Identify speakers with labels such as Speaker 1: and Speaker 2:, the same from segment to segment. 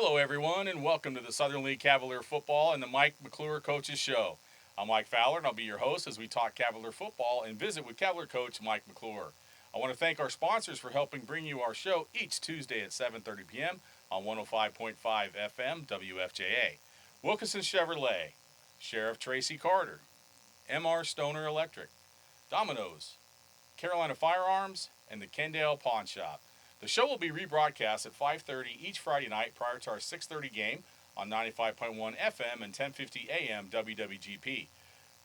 Speaker 1: Hello, everyone, and welcome to the Southern League Cavalier Football and the Mike McClure Coaches Show. I'm Mike Fowler, and I'll be your host as we talk Cavalier football and visit with Cavalier coach Mike McClure. I want to thank our sponsors for helping bring you our show each Tuesday at 7:30 p.m. on 105.5 FM WFJA. Wilkinson Chevrolet, Sheriff Tracy Carter, M.R. Stoner Electric, Domino's, Carolina Firearms, and the Kendall Pawn Shop. The show will be rebroadcast at 5:30 each Friday night prior to our 6:30 game on 95.1 FM and 1050 AM WWGP.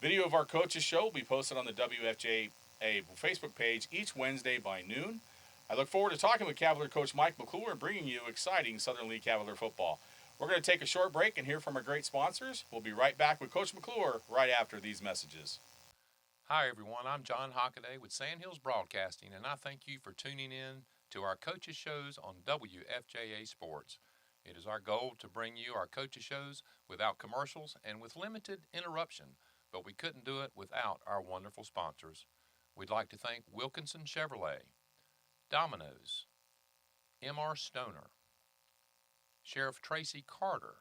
Speaker 1: Video of our coaches show will be posted on the WFJA Facebook page each Wednesday by noon. I look forward to talking with Cavalier coach Mike McClure and bringing you exciting Southern League Cavalier football. We're going to take a short break and hear from our great sponsors. We'll be right back with Coach McClure right after these messages.
Speaker 2: Hi, everyone. I'm John Hockaday with Sandhills Broadcasting, and I thank you for tuning in to our coaches shows on WFJA Sports. It is our goal to bring you our coaches shows without commercials and with limited interruption, but we couldn't do it without our wonderful sponsors. We'd like to thank Wilkinson Chevrolet, Domino's, M.R. Stoner, Sheriff Tracy Carter,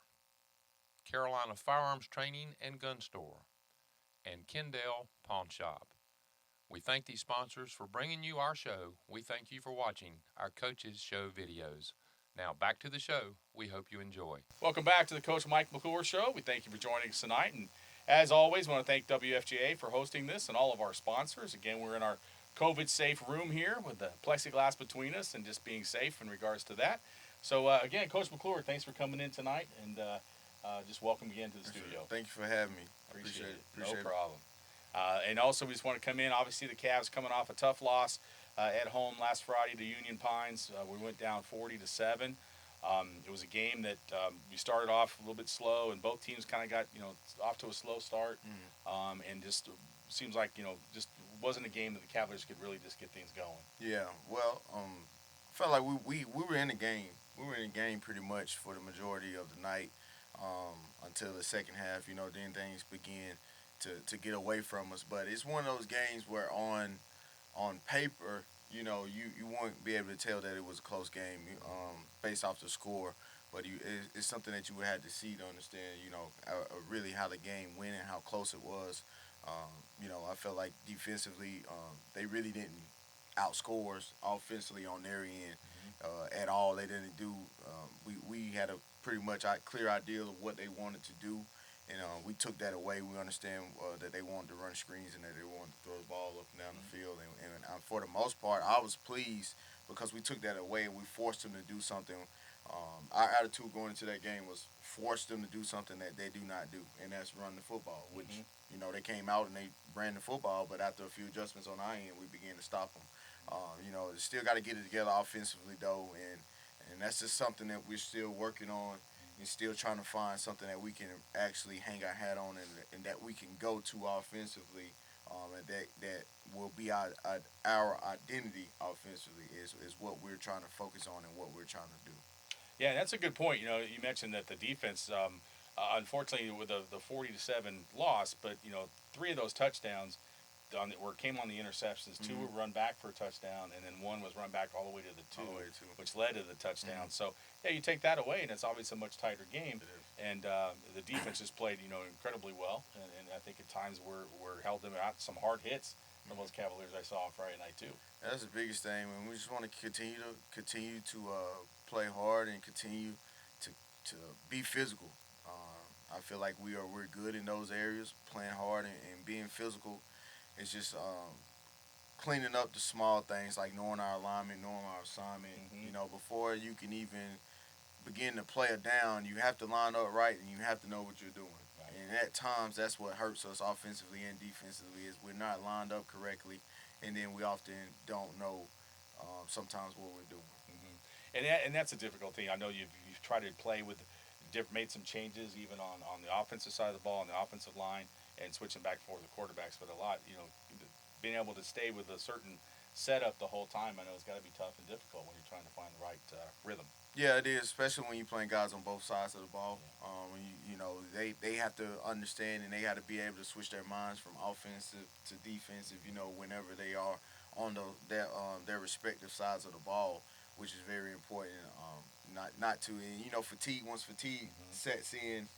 Speaker 2: Carolina Firearms Training and Gun Store, and Kendall Pawn Shop. We thank these sponsors for bringing you our show. We thank you for watching our Coaches Show videos. Now back to the show. We hope you enjoy.
Speaker 1: Welcome back to the Coach Mike McClure Show. We thank you for joining us tonight. And as always, we want to thank WFGA for hosting this and all of our sponsors. Again, we're in our COVID-safe room here with the plexiglass between us and just being safe in regards to that. So, again, Coach McClure, thanks for coming in tonight. And just welcome again to the studio.
Speaker 3: Thank you for having me.
Speaker 1: Appreciate it.
Speaker 3: Appreciate
Speaker 1: no problem. And also, we just want to come in. Obviously, the Cavs coming off a tough loss at home last Friday to Union Pines. We went down 40-7. It was a game that we started off a little bit slow, and both teams kind of got off to a slow start, and just seems like just wasn't a game that the Cavaliers could really just get things going.
Speaker 3: Yeah, well, felt like we were in the game. We were in the game pretty much for the majority of the night until the second half. Then things began to get away from us. But it's one of those games where on paper, you won't be able to tell that it was a close game based off the score. But it's something that you would have to see to understand, really how the game went and how close it was. I felt like defensively, they really didn't outscore us offensively on their end at all. They didn't do. We had a pretty much clear idea of what they wanted to do. And we took that away. We understand that they wanted to run screens and that they wanted to throw the ball up and down the field. And for the most part, I was pleased because we took that away and we forced them to do something. Our attitude going into that game was force them to do something that they do not do, and that's run the football, which, they came out and they ran the football, but after a few adjustments on our end, we began to stop them. Still got to get it together offensively, though, and that's just something that we're still working on and still trying to find something that we can actually hang our hat on and that we can go to offensively, and that will be our identity offensively is what we're trying to focus on and what we're trying to do.
Speaker 1: Yeah, that's a good point. You mentioned that the defense, unfortunately, with the 40-7 loss, but 3 of those touchdowns came on the interceptions. 2 were run back for a touchdown, and then 1 was run back all the way to the 2, which led to the touchdown. So, yeah, you take that away, and it's obviously a much tighter game. And the defense has played, incredibly well. And I think at times we're held them out some hard hits from those Cavaliers I saw on Friday night too.
Speaker 3: That's the biggest thing, and we just want to continue to play hard and continue to be physical. I feel like we're good in those areas, playing hard and being physical. It's just cleaning up the small things like knowing our alignment, knowing our assignment. Before you can even begin to play a down, you have to line up right and you have to know what you're doing. Right. And at times, that's what hurts us offensively and defensively is we're not lined up correctly, and then we often don't know sometimes what we're doing.
Speaker 1: And that's a difficult thing. I know you've tried to play with made some changes even on the offensive side of the ball, on the offensive line, and switching back and forth the quarterbacks. But a lot, being able to stay with a certain setup the whole time, I know it's got to be tough and difficult when you're trying to find the right rhythm.
Speaker 3: Yeah, it is, especially when you're playing guys on both sides of the ball. When they have to understand and they have to be able to switch their minds from offensive to defensive. Whenever they are on their respective sides of the ball, which is very important. Not to, and fatigue. Once fatigue sets in,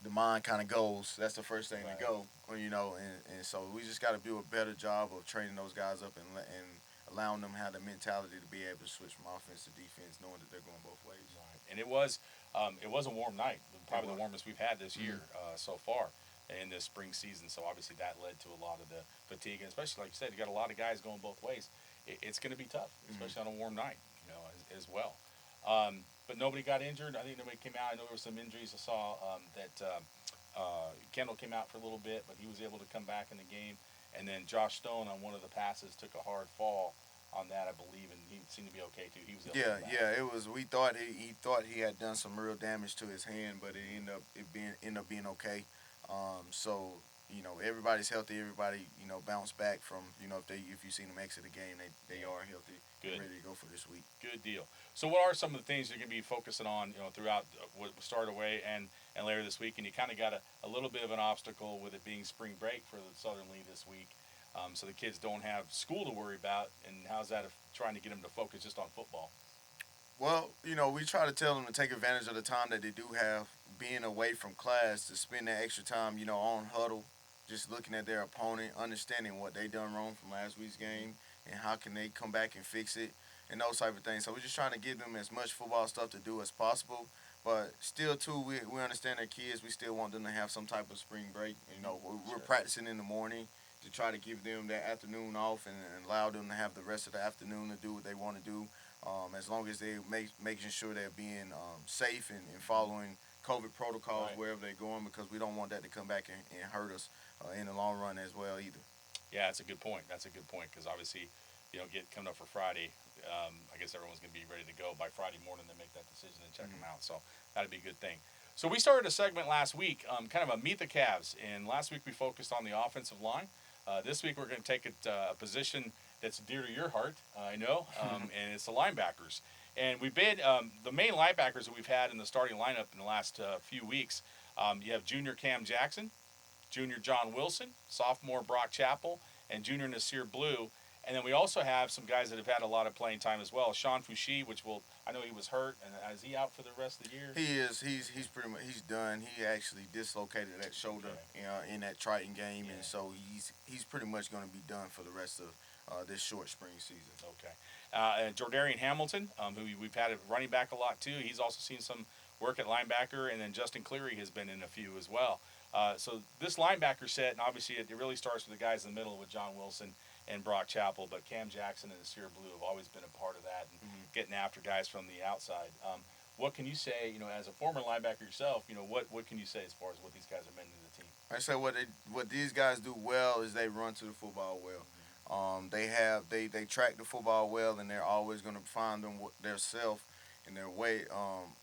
Speaker 3: the mind kind of goes. That's the first thing
Speaker 1: Right.
Speaker 3: to go. And so we just got to do a better job of training those guys up and allowing them to have the mentality to be able to switch from offense to defense, knowing that they're going both ways.
Speaker 1: Right. And it was a warm night, probably the warmest we've had this year so far in this spring season. So obviously that led to a lot of the fatigue, and especially like you said, you got a lot of guys going both ways. It's going to be tough, especially on a warm night, as well. But nobody got injured. I think nobody came out. I know there were some injuries. I saw that Kendall came out for a little bit, but he was able to come back in the game. And then Josh Stone on one of the passes took a hard fall on that, I believe, and he seemed to be okay too. He was able to come back.
Speaker 3: It was. We thought he thought he had done some real damage to his hand, but it ended up being okay. So everybody's healthy. Everybody bounced back from if you seen them exit the game, they are healthy.
Speaker 1: Good.
Speaker 3: Ready to go for this week.
Speaker 1: Good deal. So what are some of the things you're going to be focusing on, throughout what started away and later this week? And you kind of got a little bit of an obstacle with it being spring break for the Southern League this week. So the kids don't have school to worry about. And how's that trying to get them to focus just on football?
Speaker 3: Well, we try to tell them to take advantage of the time that they do have being away from class, to spend that extra time, on huddle, just looking at their opponent, understanding what they done wrong from last week's game and how can they come back and fix it and those type of things. So we're just trying to give them as much football stuff to do as possible. But still, too, we understand their kids. We still want them to have some type of spring break. We're practicing in the morning to try to give them that afternoon off and allow them to have the rest of the afternoon to do what they want to do. As long as they're making sure they're being safe and following COVID protocols wherever they're going, because we don't want that to come back and hurt us in the long run as well either.
Speaker 1: Yeah, that's a good point. Because obviously, coming up for Friday, I guess everyone's going to be ready to go by Friday morning to make that decision and check them out. So that'd be a good thing. So we started a segment last week, kind of a Meet the Cavs. And last week we focused on the offensive line. This week we're going to take a position that's dear to your heart, I know, and it's the linebackers. And we've been the main linebackers that we've had in the starting lineup in the last few weeks. You have junior Cam Jackson, junior John Wilson, sophomore Brock Chappell, and junior Nasir Blue. And then we also have some guys that have had a lot of playing time as well. Sean Fouché, I know he was hurt, and is he out for the rest of the year?
Speaker 3: He is. He's pretty much done. He actually dislocated that shoulder in that Triton game, and so he's pretty much going to be done for the rest of this short spring season.
Speaker 1: Okay. And Jordarian Hamilton, who we've had at running back a lot too. He's also seen some work at linebacker, and then Justin Cleary has been in a few as well. So this linebacker set, and obviously it really starts with the guys in the middle with John Wilson and Brock Chappell, but Cam Jackson and Nasir Blue have always been a part of that and getting after guys from the outside. What can you say, as a former linebacker yourself, what can you say as far as what these guys are meant to the team?
Speaker 3: I say what these guys do well is they run to the football well. They track the football well, and they're always going to find their self and their way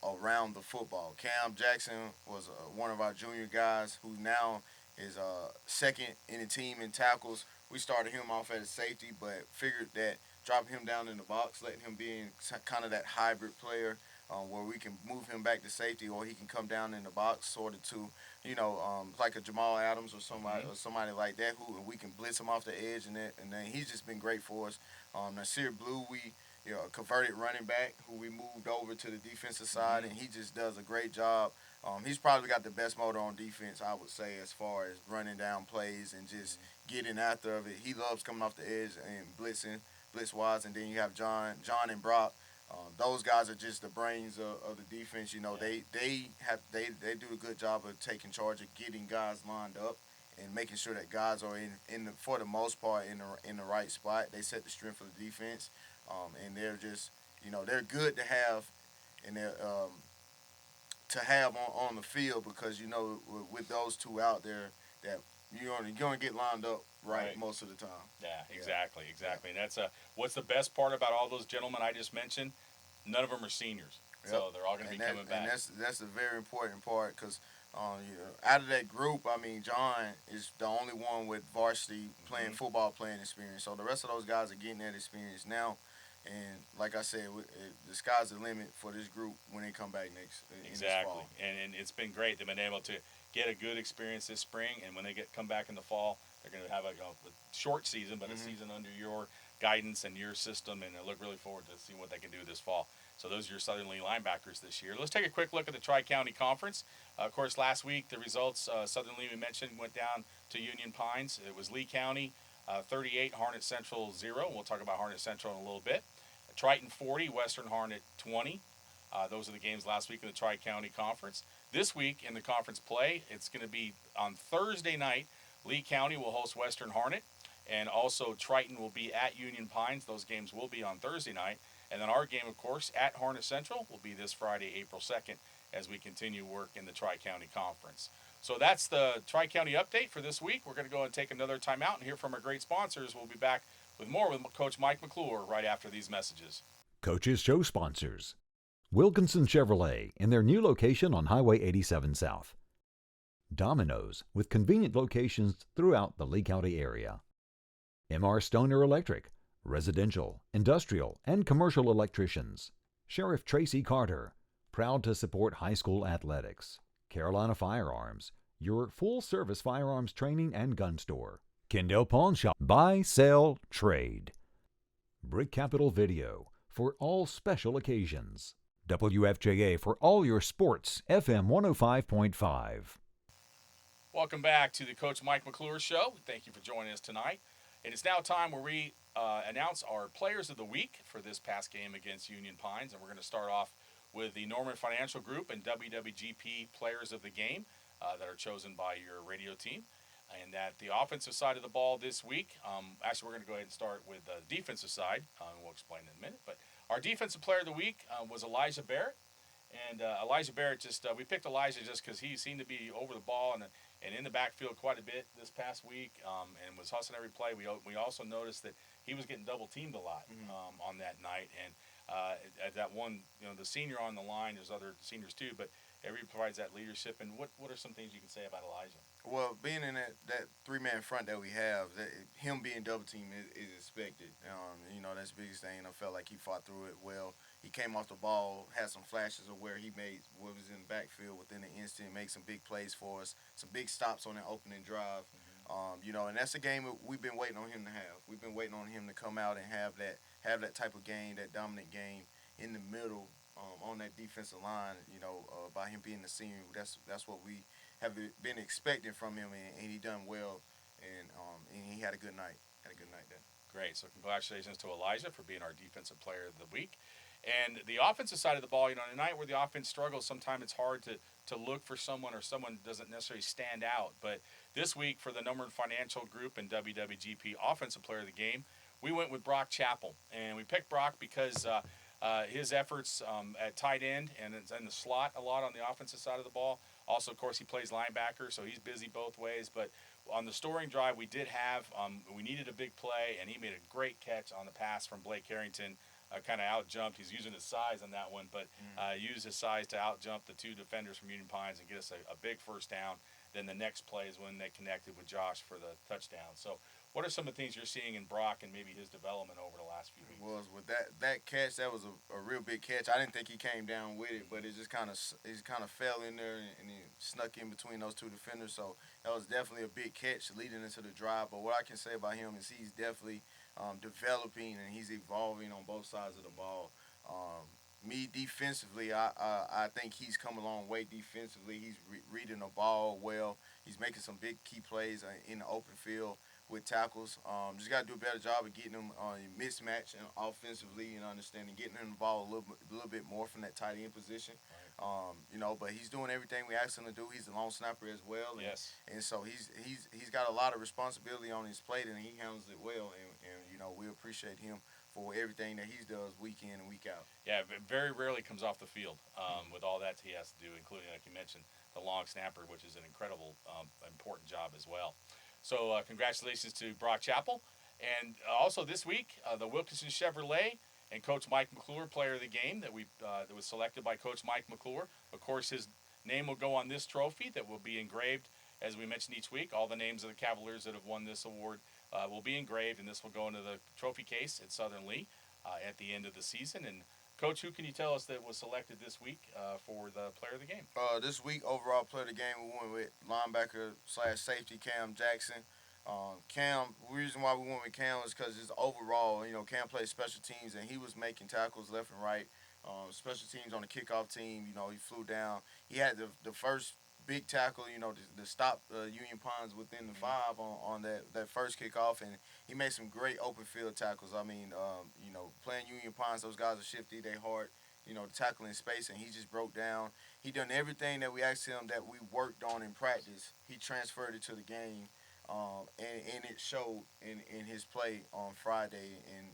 Speaker 3: around the football. Cam Jackson was one of our junior guys who now is second in the team in tackles. We started him off as a safety, but figured that dropping him down in the box, letting him be in kind of that hybrid player where we can move him back to safety, or he can come down in the box sort of to, like a Jamal Adams or somebody like that, who we can blitz him off the edge, and then he's just been great for us. Nasir Blue, a converted running back who we moved over to the defensive side, and he just does a great job. He's probably got the best motor on defense, I would say, as far as running down plays and just getting after it. He loves coming off the edge and blitz-wise. And then you have John and Brock. Those guys are just the brains of the defense. They do a good job of taking charge of getting guys lined up and making sure that guys are for the most part in the right spot. They set the strength of the defense, and they're just they're good to have, and they're to have on the field, because with those two out there that you're going to get lined up right most of the time.
Speaker 1: Yeah, exactly. And that's what's the best part about all those gentlemen I just mentioned? None of them are seniors, so they're all going to be coming back.
Speaker 3: And that's a very important part, because out of that group, John is the only one with varsity football playing experience. So the rest of those guys are getting that experience now. And like I said, the sky's the limit for this group when they come back next in this fall.
Speaker 1: And it's been great. They've been able to get a good experience this spring, and when they come back in the fall, they're going to have a short season, but a season under your guidance and your system, and I look really forward to seeing what they can do this fall. So those are your Southern Lee linebackers this year. Let's take a quick look at the Tri-County Conference. Of course, last week the results, Southern Lee we mentioned went down to Union Pines. It was Lee County 38, Harnett Central 0. We'll talk about Harnett Central in a little bit. Triton 40, Western Harnett 20. Those are the games last week in the Tri-County Conference. This week in the conference play, it's going to be on Thursday night. Lee County will host Western Harnett, and also Triton will be at Union Pines. Those games will be on Thursday night. And then our game, of course, at Harnett Central will be this Friday, April 2nd, as we continue work in the Tri-County Conference. So that's the Tri-County update for this week. We're going to go and take another time out and hear from our great sponsors. We'll be back with more with Coach Mike McClure right after these messages.
Speaker 4: Coach's Show sponsors: Wilkinson Chevrolet in their new location on Highway 87 South. Domino's with convenient locations throughout the Lee County area. M.R. Stoner Electric, residential, industrial, and commercial electricians. Sheriff Tracy Carter, proud to support high school athletics. Carolina Firearms, your full-service firearms training and gun store. Kendall Pawn Shop, buy, sell, trade. Brick Capital Video, for all special occasions. WFJA for all your sports, FM 105.5.
Speaker 1: Welcome back to the Coach Mike McClure Show. Thank you for joining us tonight. And it's now time where we announce our Players of the Week for this past game against Union Pines. And we're going to start off with the Norman Financial Group and WWGP Players of the Game that are chosen by your radio team. And at the offensive side of the ball this week, actually we're going to go ahead and start with the defensive side. We'll explain in a minute. But our defensive player of the week was Elijah Barrett. And Elijah Barrett we picked Elijah just because he seemed to be over the ball and in the backfield quite a bit this past week and was hustling every play. We also noticed that he was getting double teamed a lot on that night. And at that one, the senior on the line, there's other seniors too, but everybody provides that leadership. And what are some things you can say about Elijah?
Speaker 3: Well, being in that three-man front that we have, him being double teamed is expected. That's the biggest thing. I felt like he fought through it well. He came off the ball, had some flashes of where he made what was in the backfield within an instant, made some big plays for us, some big stops on that opening drive. And that's a game that we've been waiting on him to have. We've been waiting on him to come out and have that type of game, that dominant game in the middle on that defensive line. By him being the senior, that's what we have been expecting from him, and he done well, and he had a good night. Then.
Speaker 1: Great. So congratulations to Elijah for being our defensive player of the week. And the offensive side of the ball, on a night where the offense struggles, sometimes it's hard to look for someone, or someone doesn't necessarily stand out. But this week for the Norman Financial Group and WWGP Offensive Player of the Game, we went with Brock Chappell. And we picked Brock because his efforts at tight end and in the slot a lot on the offensive side of the ball. Also, of course, he plays linebacker, so he's busy both ways. But on the scoring drive, we did have we needed a big play, and he made a great catch on the pass from Blake Harrington. Kind of out-jumped. He's using his size on that one, but used his size to out-jump the two defenders from Union Pines and get us a big first down. Then the next play is when they connected with Josh for the touchdown. So what are some of the things you're seeing in Brock and maybe his development over the last few weeks?
Speaker 3: Well, with that catch, that was a real big catch. I didn't think he came down with it, but it just kind of fell in there and he snuck in between those two defenders. So that was definitely a big catch leading into the drive. But what I can say about him is he's definitely developing and he's evolving on both sides of the ball. Me defensively, I think he's come a long way defensively. He's reading the ball well. He's making some big key plays in the open field with tackles. Just got to do a better job of getting him mismatch and offensively and getting him the ball a little bit more from that tight end position. Right. But he's doing everything we asked him to do. He's a long snapper as well. And,
Speaker 1: yes.
Speaker 3: And so he's got a lot of responsibility on his plate, and he handles it well. And we appreciate him for everything that he does week in and week out.
Speaker 1: Yeah, very rarely comes off the field with all that he has to do, including, like you mentioned, the long snapper, which is an incredible, important job as well. So congratulations to Brock Chappell. And also this week, the Wilkinson Chevrolet and Coach Mike McClure, player of the game that was selected by Coach Mike McClure. Of course, his name will go on this trophy that will be engraved, as we mentioned each week. All the names of the Cavaliers that have won this award will be engraved, and this will go into the trophy case at Southern Lee at the end of the season. And Coach, who can you tell us that was selected this week for the player of the game?
Speaker 3: This week, overall player of the game, we went with linebacker / safety Cam Jackson. Cam, the reason why we went with Cam is because it's overall, Cam plays special teams and he was making tackles left and right. Special teams on the kickoff team, he flew down. He had the first big tackle, to stop Union Ponds within the five on that first kickoff, and he made some great open field tackles. I mean, playing Union Ponds, those guys are shifty, they hard. Tackling space, and he just broke down. He done everything that we asked him that we worked on in practice. He transferred it to the game, and it showed in his play on Friday, and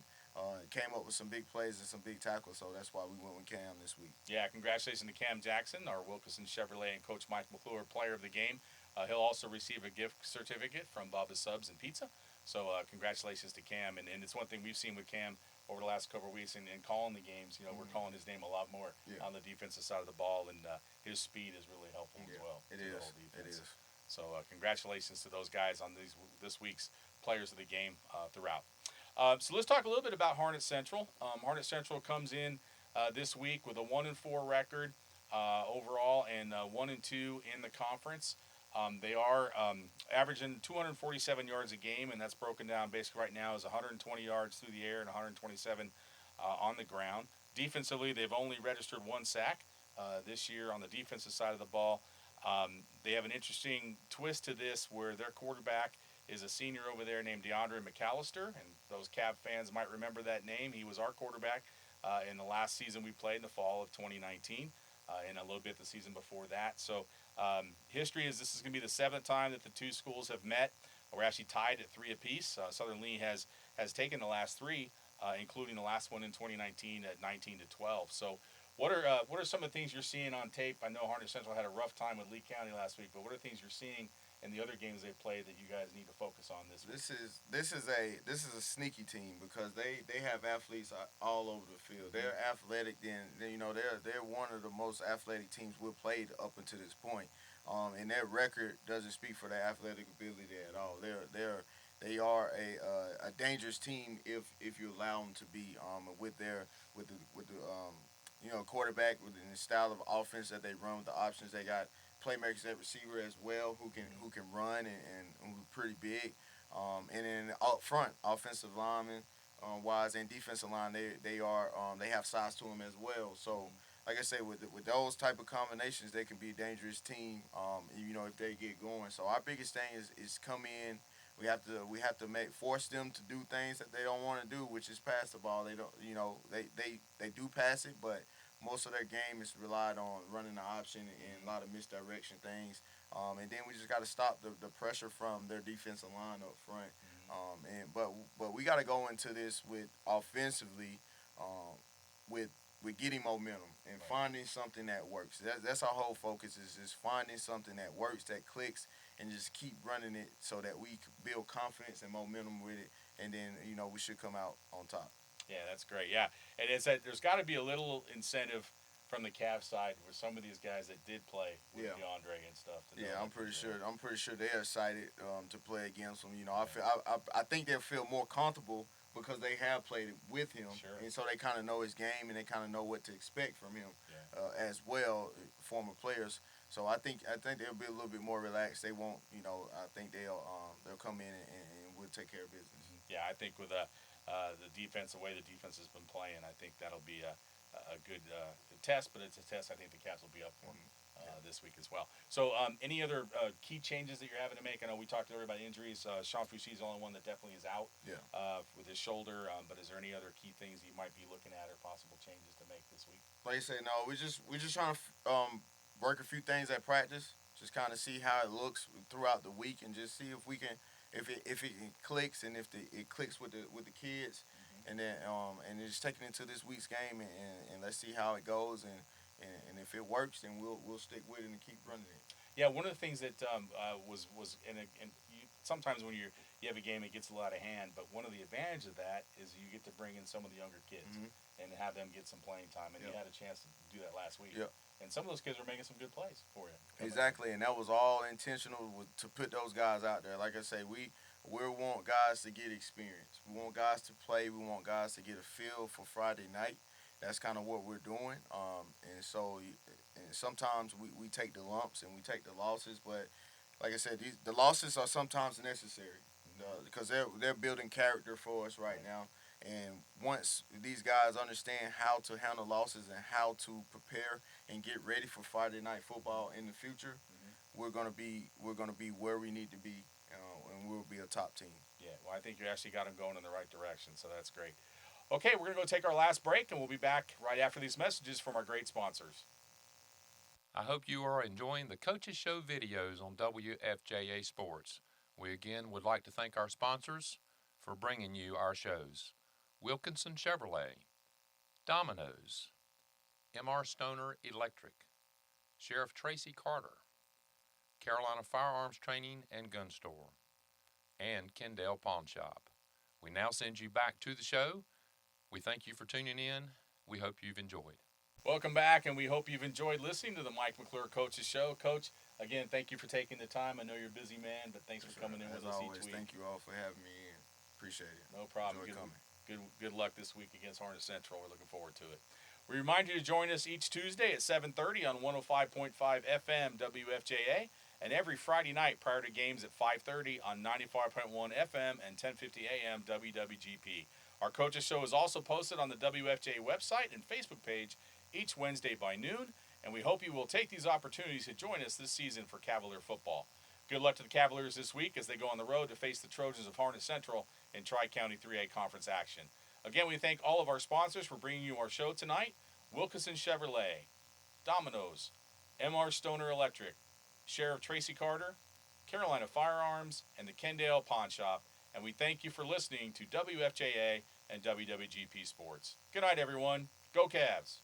Speaker 3: came up with some big plays and some big tackles. So that's why we went with Cam this week.
Speaker 1: Yeah, congratulations to Cam Jackson, our Wilkinson Chevrolet and Coach Mike McClure Player of the Game. He'll also receive a gift certificate from Bubba's Subs and Pizza. So congratulations to Cam. And it's one thing we've seen with Cam over the last couple of weeks and calling the games. We're calling his name a lot more on the defensive side of the ball, and his speed is really helpful as well.
Speaker 3: It
Speaker 1: to the
Speaker 3: is.
Speaker 1: whole defense.
Speaker 3: It is.
Speaker 1: So congratulations to those guys on this week's Players of the Game throughout. So let's talk a little bit about Harnett Central. Harnett Central comes in this week with a 1-4 record overall and 1-2 in the conference. They are averaging 247 yards a game, and that's broken down basically right now as 120 yards through the air and 127 on the ground. Defensively, they've only registered one sack this year on the defensive side of the ball. They have an interesting twist to this where their quarterback is a senior over there named Jordarian McMillian, and those Cab fans might remember that name. He was our quarterback in the last season we played in the fall of 2019, and a little bit the season before that. So history is this is going to be the seventh time that the two schools have met. We're actually tied at 3 apiece. Southern Lee has taken the last 3, including the last one in 2019 at 19-12. So what are some of the things you're seeing on tape? I know Harnett Central had a rough time with Lee County last week, but what are things you're seeing in the other games they've played that you guys need to focus on this week?
Speaker 3: This is a sneaky team because they have athletes all over the field. They're athletic. They're one of the most athletic teams we've played up until this point. And their record doesn't speak for their athletic ability at all. They are a dangerous team if you allow them to be with the quarterback with the style of offense that they run with the options they got. Playmakers at receiver as well who can run and pretty big. And then up front, offensive linemen wise and defensive line, they have size to them as well. So like I say, with those type of combinations, they can be a dangerous team. If they get going. So our biggest thing is come in. We have to force them to do things that they don't want to do, which is pass the ball. They don't, they do pass it, but most of their game is relied on running the option and a lot of misdirection things. And then we just got to stop the pressure from their defensive line up front. But we got to go into this with offensively, with getting momentum and finding something that works. That's our whole focus is just finding something that works, that clicks, and just keep running it so that we build confidence and momentum with it. And then, we should come out on top.
Speaker 1: Yeah, that's great. Yeah, and it's that there's got to be a little incentive from the Cavs side with some of these guys that did play with DeAndre and stuff.
Speaker 3: I'm pretty sure they're excited to play against him. I think they'll feel more comfortable because they have played with him, and so they kind of know his game and they kind of know what to expect from him as well, former players. So I think they'll be a little bit more relaxed. They won't, I think they'll come in and we'll take care of business.
Speaker 1: Yeah, I think with the defense, the way the defense has been playing, I think that'll be a good test, but it's a test I think the Cavs will be up for this week as well. So any other key changes that you're having to make? I know we talked earlier about injuries. Sean Fusi is the only one that definitely is out with his shoulder, but is there any other key things you might be looking at or possible changes to make this week?
Speaker 3: Like I say, no, we're just trying to work a few things at practice, just kind of see how it looks throughout the week and just see if we can if it clicks and if it clicks with the kids, and then and just taking it into this week's game and let's see how it goes and if it works then we'll stick with it and keep running it.
Speaker 1: Yeah, one of the things that was and sometimes when you have a game it gets a lot of hand, but one of the advantages of that is you get to bring in some of the younger kids and have them get some playing time, and you had a chance to do that last week. And some of those kids are making some good plays for you.
Speaker 3: Exactly, and that was all intentional to put those guys out there. Like I say, we want guys to get experience. We want guys to play. We want guys to get a feel for Friday night. That's kind of what we're doing. And so and sometimes we take the lumps and we take the losses, but like I said, the losses are sometimes necessary. because they're building character for us right now. And once these guys understand how to handle losses and how to prepare and get ready for Friday night football in the future, we're gonna be where we need to be, and we'll be a top team.
Speaker 1: Yeah, well, I think you actually got them going in the right direction, so that's great. Okay, we're going to go take our last break, and we'll be back right after these messages from our great sponsors.
Speaker 2: I hope you are enjoying the Coaches Show videos on WFJA Sports. We again would like to thank our sponsors for bringing you our shows. Wilkinson Chevrolet, Domino's, M.R. Stoner Electric, Sheriff Tracy Carter, Carolina Firearms Training and Gun Store, and Kendall Pawn Shop. We now send you back to the show. We thank you for tuning in. We hope you've enjoyed.
Speaker 1: Welcome back, and we hope you've enjoyed listening to the Mike McClure Coaches Show. Coach, again, thank you for taking the time. I know you're a busy man, but thanks for coming in with us
Speaker 3: always,
Speaker 1: each week.
Speaker 3: thank you all for having me in. Appreciate it.
Speaker 1: No problem.
Speaker 3: Enjoy coming.
Speaker 1: Good luck this week against Harness Central. We're looking forward to it. We remind you to join us each Tuesday at 7:30 on 105.5 FM WFJA, and every Friday night prior to games at 5:30 on 95.1 FM and 10:50 AM WWGP. Our Coaches Show is also posted on the WFJA website and Facebook page each Wednesday by noon, and we hope you will take these opportunities to join us this season for Cavalier football. Good luck to the Cavaliers this week as they go on the road to face the Trojans of Harness Central in Tri-County 3A Conference action. Again, we thank all of our sponsors for bringing you our show tonight: Wilkinson Chevrolet, Domino's, M.R. Stoner Electric, Sheriff Tracy Carter, Carolina Firearms, and the Kendall Pawn Shop. And we thank you for listening to WFJA and WWGP Sports. Good night, everyone. Go Cavs!